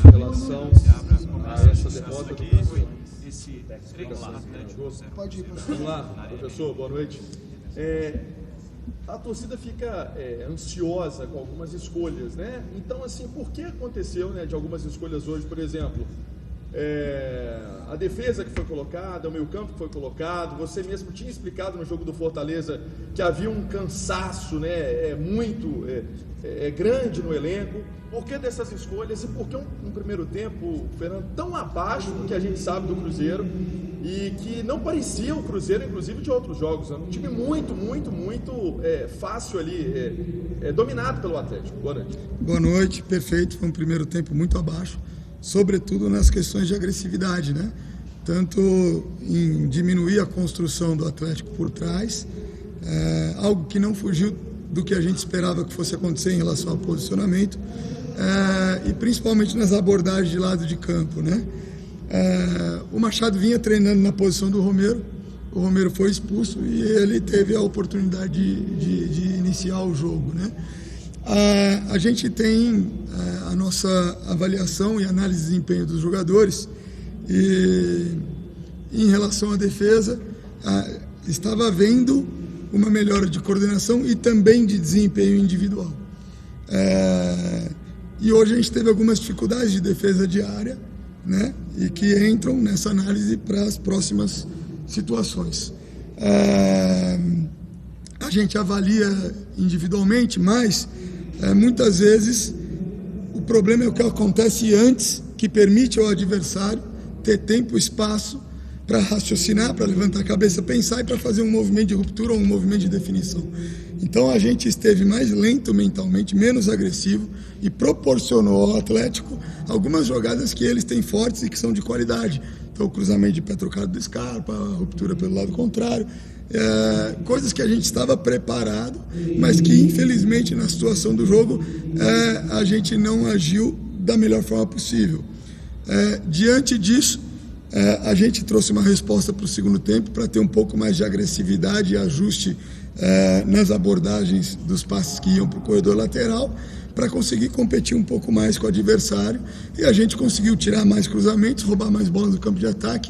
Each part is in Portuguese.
em relação a essa derrota do Cruzeiro. Pode ir, professor. Vamos lá, professor, boa noite. A torcida fica ansiosa com algumas escolhas, né? Então, assim, por que aconteceu, né, de algumas escolhas hoje, por exemplo, a defesa que foi colocada, o meio-campo que foi colocado, você mesmo tinha explicado no jogo do Fortaleza que havia um cansaço, né, muito grande no elenco. Por que dessas escolhas e por que um primeiro tempo, Fernando, tão abaixo do que a gente sabe do Cruzeiro e que não parecia o Cruzeiro, inclusive, de outros jogos, né? Um time muito fácil ali, dominado pelo Atlético. Boa noite. Boa noite, perfeito. Foi um primeiro tempo muito abaixo, sobretudo nas questões de agressividade, né? Tanto em diminuir a construção do Atlético por trás, algo que não fugiu do que a gente esperava que fosse acontecer em relação ao posicionamento, e principalmente nas abordagens de lado de campo, né? O Machado vinha treinando na posição do Romero, o Romero foi expulso e ele teve a oportunidade de iniciar o jogo, né? A gente tem a nossa avaliação e análise de desempenho dos jogadores, e em relação à defesa, estava havendo uma melhora de coordenação e também de desempenho individual. E hoje a gente teve algumas dificuldades de defesa de área, né, e que entram nessa análise para as próximas situações. A gente avalia individualmente, mas muitas vezes o problema é o que acontece antes, que permite ao adversário ter tempo e espaço para raciocinar, para levantar a cabeça, pensar e para fazer um movimento de ruptura ou um movimento de definição. Então a gente esteve mais lento mentalmente, menos agressivo e proporcionou ao Atlético algumas jogadas que eles têm fortes e que são de qualidade. Então o cruzamento de pé trocado do Scarpa, a ruptura pelo lado contrário, coisas que a gente estava preparado, mas que infelizmente na situação do jogo a gente não agiu da melhor forma possível. Diante disso, a gente trouxe uma resposta para o segundo tempo para ter um pouco mais de agressividade e ajuste nas abordagens dos passes que iam para o corredor lateral, para conseguir competir um pouco mais com o adversário, e a gente conseguiu tirar mais cruzamentos, roubar mais bolas do campo de ataque.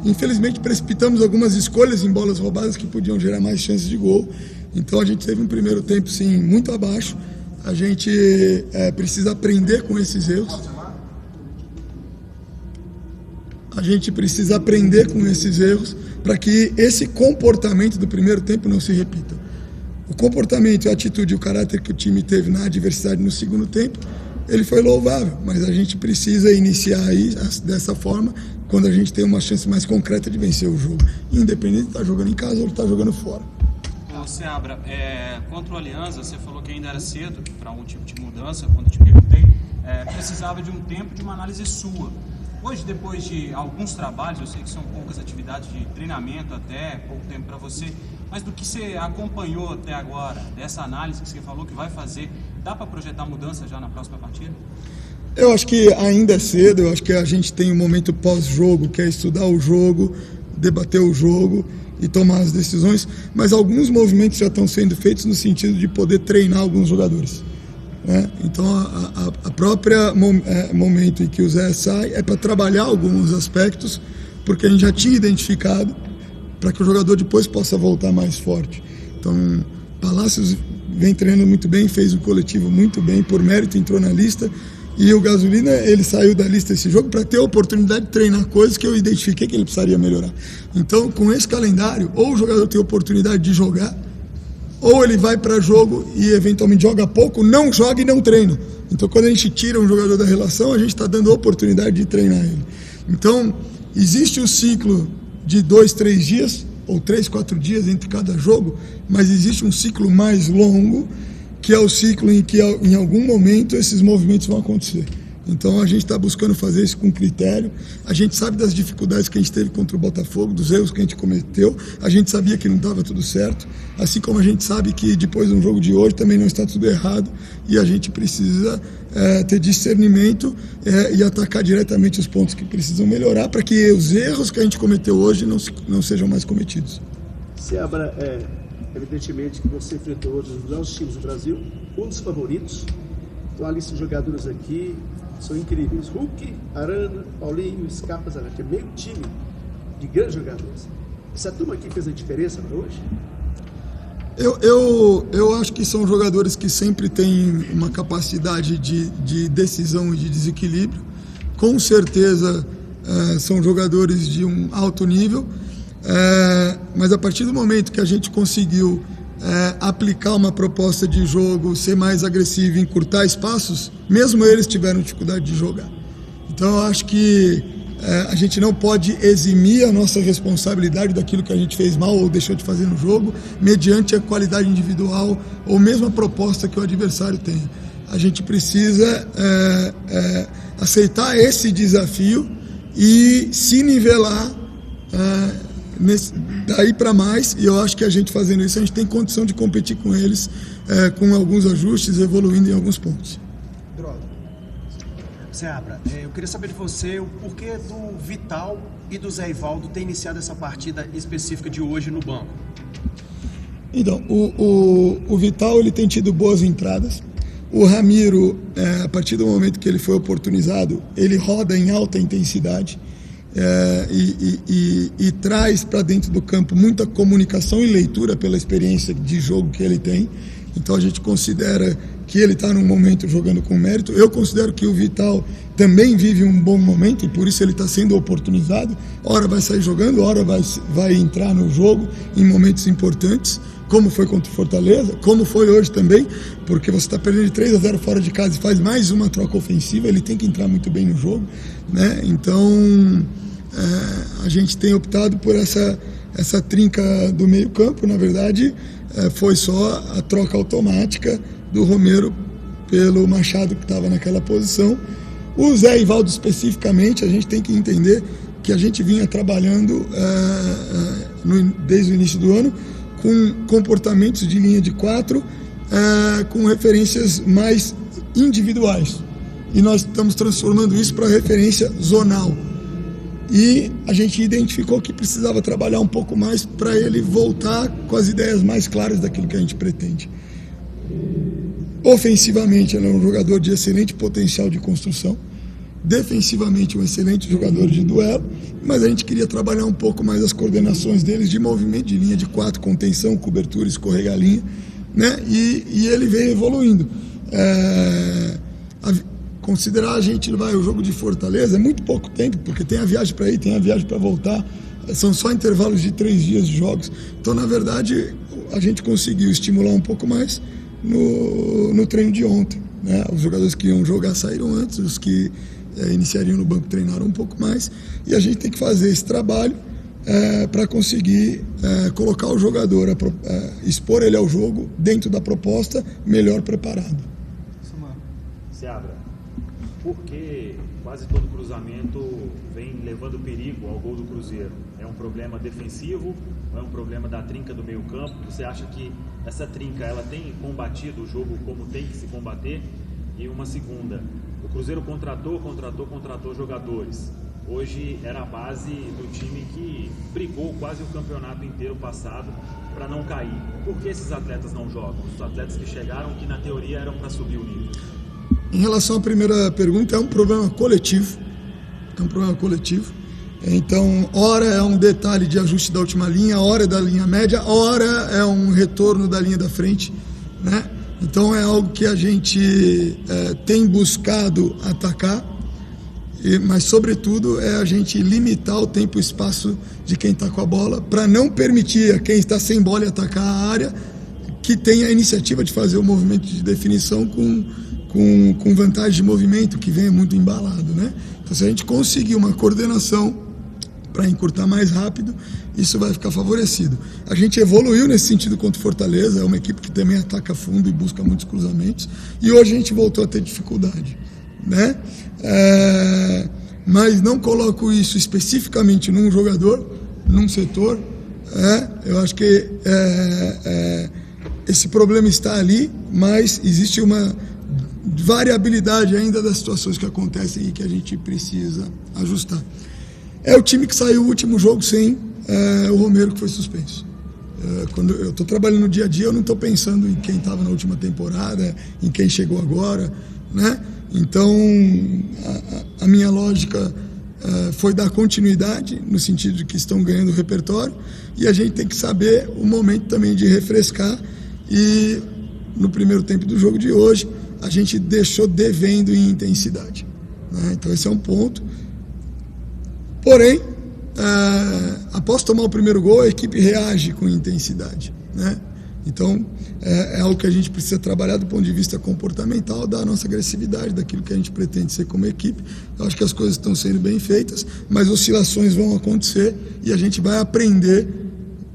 Infelizmente precipitamos algumas escolhas em bolas roubadas que podiam gerar mais chances de gol, então a gente teve um primeiro tempo sim muito abaixo. A gente precisa aprender com esses erros. A gente precisa aprender com esses erros para que esse comportamento do primeiro tempo não se repita. O comportamento, a atitude e o caráter que o time teve na adversidade no segundo tempo, ele foi louvável, mas a gente precisa iniciar aí dessa forma quando a gente tem uma chance mais concreta de vencer o jogo, independente de estar jogando em casa ou de estar jogando fora. Seabra, contra o Alianza, você falou que ainda era cedo para um tipo de mudança, quando eu te perguntei, precisava de um tempo, de uma análise sua. Hoje, depois de alguns trabalhos, eu sei que são poucas atividades de treinamento até, pouco tempo para você, mas do que você acompanhou até agora, dessa análise que você falou que vai fazer, dá para projetar mudança já na próxima partida? Eu acho que ainda é cedo, eu acho que a gente tem um momento pós-jogo, que é estudar o jogo, debater o jogo e tomar as decisões, mas alguns movimentos já estão sendo feitos no sentido de poder treinar alguns jogadores. Então a própria momento em que o Zé sai é para trabalhar alguns aspectos, porque a gente já tinha identificado para que o jogador depois possa voltar mais forte. Então Palácios vem treinando muito bem, fez o coletivo muito bem, por mérito entrou na lista, e o Gasolina ele saiu da lista desse jogo para ter a oportunidade de treinar coisas que eu identifiquei que ele precisaria melhorar. Então com esse calendário, ou o jogador tem a oportunidade de jogar, ou ele vai para jogo e eventualmente joga pouco, não joga e não treina. Então quando a gente tira um jogador da relação, a gente está dando a oportunidade de treinar ele. Então existe um ciclo de 2, 3 dias, ou 3, 4 dias entre cada jogo, mas existe um ciclo mais longo, que é o ciclo em que em algum momento esses movimentos vão acontecer. Então a gente está buscando fazer isso com critério. A gente sabe das dificuldades que a gente teve contra o Botafogo, dos erros que a gente cometeu. A gente sabia que não estava tudo certo, assim como a gente sabe que depois do jogo de hoje também não está tudo errado, e a gente precisa ter discernimento e atacar diretamente os pontos que precisam melhorar para que os erros que a gente cometeu hoje não sejam mais cometidos. Seabra, evidentemente que você enfrentou hoje os melhores times do Brasil, um dos favoritos. Então a lista de jogadores aqui são incríveis. Hulk, Arana, Paulinho, Scarpa, Zanetti. É meio time de grandes jogadores. Essa turma aqui fez a diferença para hoje? Eu acho que são jogadores que sempre têm uma capacidade de decisão e de desequilíbrio. Com certeza são jogadores de um alto nível, mas a partir do momento que a gente conseguiu aplicar uma proposta de jogo, ser mais agressivo, encurtar espaços, mesmo eles tiveram dificuldade de jogar. Então eu acho que a gente não pode eximir a nossa responsabilidade daquilo que a gente fez mal ou deixou de fazer no jogo, mediante a qualidade individual ou mesmo a proposta que o adversário tem. A gente precisa aceitar esse desafio e se nivelar daí para mais, e eu acho que a gente fazendo isso, a gente tem condição de competir com eles, com alguns ajustes, evoluindo em alguns pontos. Seabra, eu queria saber de você o porquê do Vital e do Zé Ivaldo ter iniciado essa partida específica de hoje no banco. Então, o Vital ele tem tido boas entradas. O Ramiro, a partir do momento que ele foi oportunizado, ele roda em alta intensidade e traz para dentro do campo muita comunicação e leitura pela experiência de jogo que ele tem. Então a gente considera que ele está num momento jogando com mérito. Eu considero que o Vital também vive um bom momento e por isso ele está sendo oportunizado. Ora vai sair jogando, ora vai entrar no jogo em momentos importantes, como foi contra o Fortaleza, como foi hoje também, porque você está perdendo de 3-0 fora de casa e faz mais uma troca ofensiva, ele tem que entrar muito bem no jogo, né? Então a gente tem optado por essa trinca do meio campo. Na verdade foi só a troca automática do Romero pelo Machado, que estava naquela posição. O Zé Ivaldo especificamente, a gente tem que entender que a gente vinha trabalhando desde o início do ano com comportamentos de linha de 4, com referências mais individuais, e nós estamos transformando isso para referência zonal. E a gente identificou que precisava trabalhar um pouco mais para ele voltar com as ideias mais claras daquilo que a gente pretende. Ofensivamente, ele é um jogador de excelente potencial de construção. Defensivamente, um excelente jogador de duelo. Mas a gente queria trabalhar um pouco mais as coordenações deles de movimento de linha de 4, contenção, cobertura, escorregar a linha, né? E ele veio evoluindo. Considerar a gente o jogo de Fortaleza é muito pouco tempo, porque tem a viagem para ir, tem a viagem para voltar, são só intervalos de 3 dias de jogos. Então, na verdade, a gente conseguiu estimular um pouco mais no treino de ontem, né? Os jogadores que iam jogar saíram antes, os que iniciariam no banco treinaram um pouco mais, e a gente tem que fazer esse trabalho para conseguir colocar o jogador, expor ele ao jogo dentro da proposta, melhor preparado. Seabra, por que quase todo cruzamento vem levando perigo ao gol do Cruzeiro? É um problema defensivo ou é um problema da trinca do meio campo? Você acha que essa trinca ela tem combatido o jogo como tem que se combater? E uma segunda, o Cruzeiro contratou jogadores. Hoje era a base do time que brigou quase o campeonato inteiro passado para não cair. Por que esses atletas não jogam? Os atletas que chegaram, que na teoria eram para subir o nível. Em relação à primeira pergunta, é um problema coletivo. Então, ora é um detalhe de ajuste da última linha, ora é da linha média, ora é um retorno da linha da frente, né? Então é algo que a gente tem buscado atacar, mas sobretudo é a gente limitar o tempo e espaço de quem está com a bola, para não permitir a quem está sem bola atacar a área, que tenha a iniciativa de fazer o movimento de definição com vantagem de movimento, que venha muito embalado, né? Então, se a gente conseguir uma coordenação para encurtar mais rápido, isso vai ficar favorecido. A gente evoluiu nesse sentido contra o Fortaleza, é uma equipe que também ataca fundo e busca muitos cruzamentos, e hoje a gente voltou a ter dificuldade, né? Mas não coloco isso especificamente num jogador, num setor. Eu acho que esse problema está ali, mas existe uma variabilidade ainda das situações que acontecem e que a gente precisa ajustar. É o time que saiu o último jogo sem o Romero, que foi suspenso. Quando eu estou trabalhando no dia a dia, eu não estou pensando em quem estava na última temporada, em quem chegou agora, né? Então, a minha lógica foi dar continuidade, no sentido de que estão ganhando repertório, e a gente tem que saber o momento também de refrescar, e no primeiro tempo do jogo de hoje, a gente deixou devendo em intensidade, né? Então esse é um ponto. Porém, após tomar o primeiro gol, a equipe reage com intensidade, né? Então, é algo que a gente precisa trabalhar do ponto de vista comportamental, da nossa agressividade, daquilo que a gente pretende ser como equipe. Eu acho que as coisas estão sendo bem feitas, mas oscilações vão acontecer e a gente vai aprender,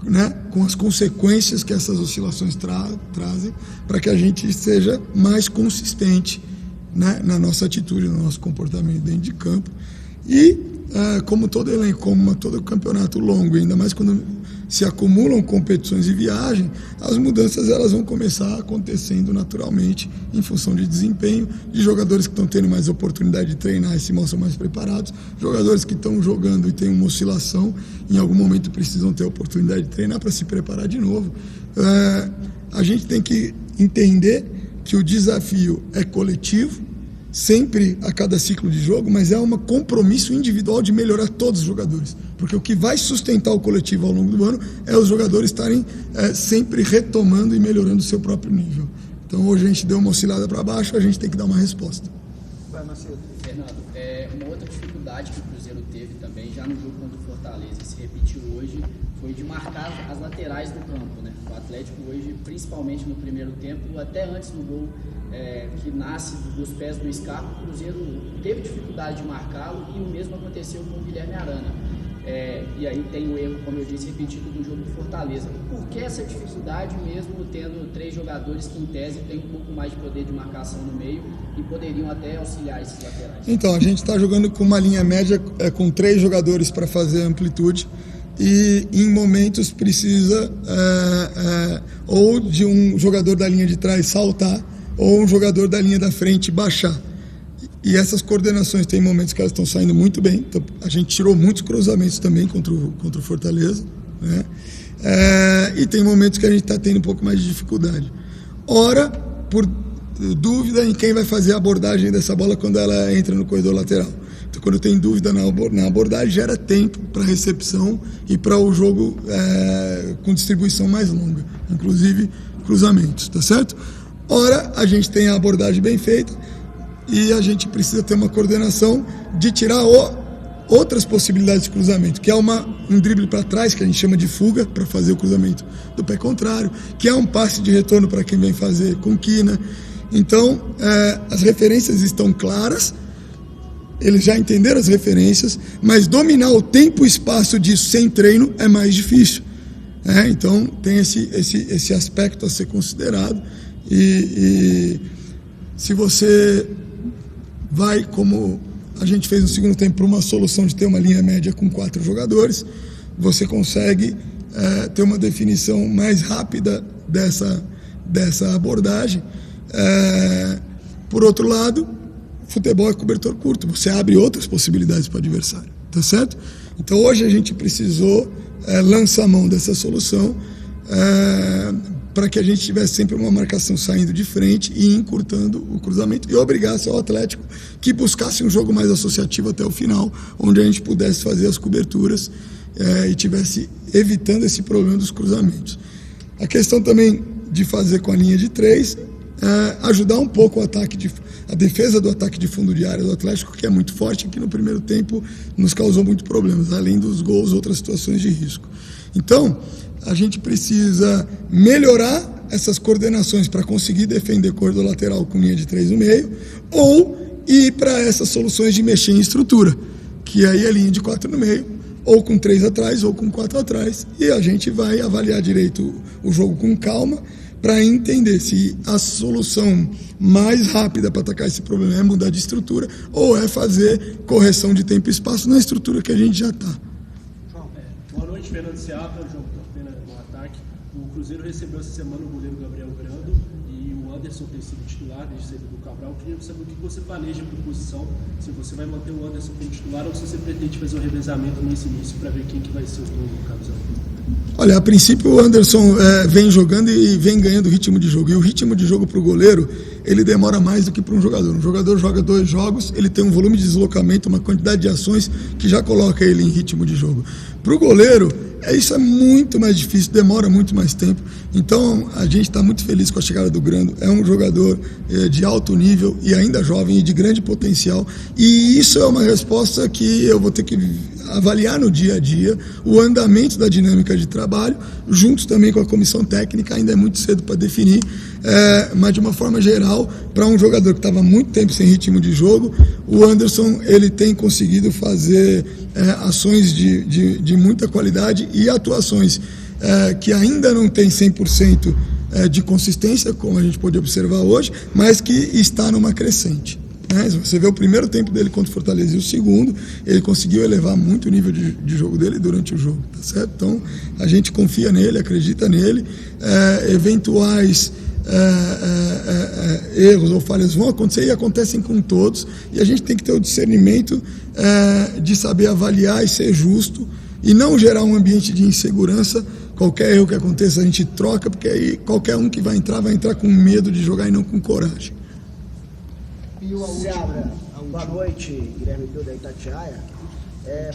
né, com as consequências que essas oscilações trazem, para que a gente seja mais consistente, né, na nossa atitude, no nosso comportamento dentro de campo. E, como todo elenco, como todo campeonato longo, ainda mais quando se acumulam competições e viagem, as mudanças elas vão começar acontecendo naturalmente em função de desempenho, de jogadores que estão tendo mais oportunidade de treinar e se mostram mais preparados, jogadores que estão jogando e têm uma oscilação, em algum momento precisam ter a oportunidade de treinar para se preparar de novo. A gente tem que entender que o desafio é coletivo, sempre a cada ciclo de jogo, mas é um compromisso individual de melhorar todos os jogadores, porque o que vai sustentar o coletivo ao longo do ano é os jogadores estarem sempre retomando e melhorando o seu próprio nível. Então hoje a gente deu uma oscilada para baixo, a gente tem que dar uma resposta. Fernando, uma outra dificuldade que o Cruzeiro teve também, já no jogo contra o Fortaleza, e se repetiu hoje, foi de marcar as laterais do campo, né? O Atlético hoje, principalmente no primeiro tempo, até antes do gol que nasce dos pés do Scarpa, o Cruzeiro teve dificuldade de marcá-lo, e o mesmo aconteceu com o Guilherme Arana. E aí tem o erro, como eu disse, repetido do jogo do Fortaleza. Por que essa dificuldade, mesmo tendo 3 jogadores que em tese têm um pouco mais de poder de marcação no meio e poderiam até auxiliar esses laterais? Então, a gente está jogando com uma linha média com 3 jogadores para fazer amplitude, e em momentos precisa ou de um jogador da linha de trás saltar, ou um jogador da linha da frente baixar. E essas coordenações tem momentos que elas estão saindo muito bem. Então, a gente tirou muitos cruzamentos também contra o Fortaleza, né? E tem momentos que a gente está tendo um pouco mais de dificuldade. Ora, por dúvida em quem vai fazer a abordagem dessa bola quando ela entra no corredor lateral. Então, quando tem dúvida na abordagem, gera tempo para recepção e para o jogo com distribuição mais longa, inclusive cruzamentos, tá certo? Ora, a gente tem a abordagem bem feita e a gente precisa ter uma coordenação de tirar outras possibilidades de cruzamento, que é um drible para trás, que a gente chama de fuga, para fazer o cruzamento do pé contrário, que é um passe de retorno para quem vem fazer com quina. Então, as referências estão claras, eles já entenderam as referências, mas dominar o tempo e espaço disso sem treino é mais difícil. Então, tem esse aspecto a ser considerado. E se você vai, como a gente fez no segundo tempo, para uma solução de ter uma linha média com 4 jogadores, você consegue ter uma definição mais rápida dessa abordagem. Por outro lado, futebol é cobertor curto, você abre outras possibilidades para o adversário, tá certo? Então hoje a gente precisou lançar a mão dessa solução para que a gente tivesse sempre uma marcação saindo de frente e encurtando o cruzamento, e obrigasse ao Atlético que buscasse um jogo mais associativo até o final, onde a gente pudesse fazer as coberturas e tivesse evitando esse problema dos cruzamentos. A questão também de fazer com a linha de 3 ajudar um pouco a defesa do ataque de fundo de área do Atlético, que é muito forte, que no primeiro tempo nos causou muitos problemas, além dos gols, outras situações de risco. Então, a gente precisa melhorar essas coordenações para conseguir defender corredor lateral com linha de 3 no meio, ou ir para essas soluções de mexer em estrutura, que aí é linha de 4 no meio, ou com 3 atrás, ou com 4 atrás, e a gente vai avaliar direito o jogo com calma, para entender se a solução mais rápida para atacar esse problema é mudar de estrutura, ou é fazer correção de tempo e espaço na estrutura que a gente já está. Boa noite, Fernando Seabra, João Corpena no ataque. O Cruzeiro recebeu essa semana o goleiro Gabriel Grando, e o Anderson tem sido titular desde saída do Cabral. Eu queria saber o que você planeja para a posição, se você vai manter o Anderson como titular ou se você pretende fazer um revezamento nesse início para ver quem que vai ser o novo campeão. Olha, a princípio o Anderson vem jogando e vem ganhando ritmo de jogo. E o ritmo de jogo para o goleiro, ele demora mais do que para um jogador. Um jogador joga 2 jogos, ele tem um volume de deslocamento, uma quantidade de ações que já coloca ele em ritmo de jogo. Para o goleiro, isso é muito mais difícil, demora muito mais tempo. Então, a gente está muito feliz com a chegada do Grando. É um jogador de alto nível e ainda jovem e de grande potencial. E isso é uma resposta que eu vou ter que avaliar no dia a dia, o andamento da dinâmica de trabalho, juntos também com a comissão técnica. Ainda é muito cedo para definir, mas de uma forma geral, para um jogador que estava muito tempo sem ritmo de jogo, o Anderson ele tem conseguido fazer ações de muita qualidade e atuações que ainda não tem 100% de consistência, como a gente pode observar hoje, mas que está numa crescente. Se você vê o primeiro tempo dele contra o Fortaleza e o segundo, ele conseguiu elevar muito o nível de jogo dele durante o jogo, tá certo? Então, a gente confia nele, acredita nele. Eventuais erros ou falhas vão acontecer e acontecem com todos, e a gente tem que ter o discernimento de saber avaliar e ser justo e não gerar um ambiente de insegurança. Qualquer erro que aconteça a gente troca, porque aí qualquer um que vai entrar com medo de jogar e não com coragem. Seabra, boa noite, Guilherme Pio da Itatiaia.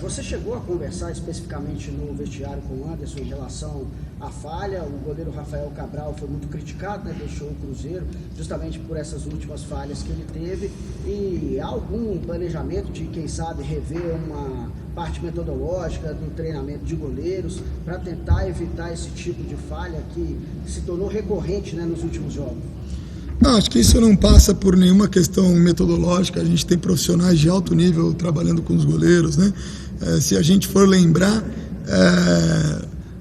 Você chegou a conversar especificamente no vestiário com o Anderson em relação à falha? O goleiro Rafael Cabral foi muito criticado, né? Deixou o Cruzeiro justamente por essas últimas falhas que ele teve. E há algum planejamento de, quem sabe, rever uma parte metodológica do treinamento de goleiros para tentar evitar esse tipo de falha que se tornou recorrente, né, nos últimos jogos? Não, acho que isso não passa por nenhuma questão metodológica. A gente tem profissionais de alto nível trabalhando com os goleiros, né? Se a gente for lembrar,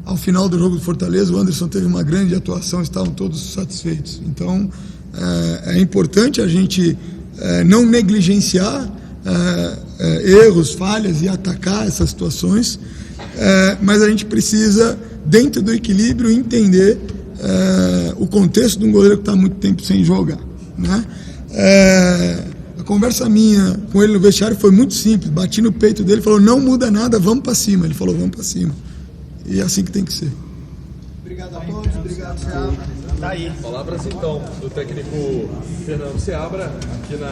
ao final do jogo do Fortaleza, o Anderson teve uma grande atuação, estavam todos satisfeitos. Então, é importante a gente não negligenciar erros, falhas e atacar essas situações, mas a gente precisa, dentro do equilíbrio, entender o contexto de um goleiro que está há muito tempo sem jogar, né? A conversa minha com ele no vestiário foi muito simples. Bati no peito dele e falou: não muda nada, vamos para cima. Ele falou: vamos para cima. E é assim que tem que ser. Obrigado a todos, obrigado, Seabra. Palavras então do técnico Fernando Seabra aqui na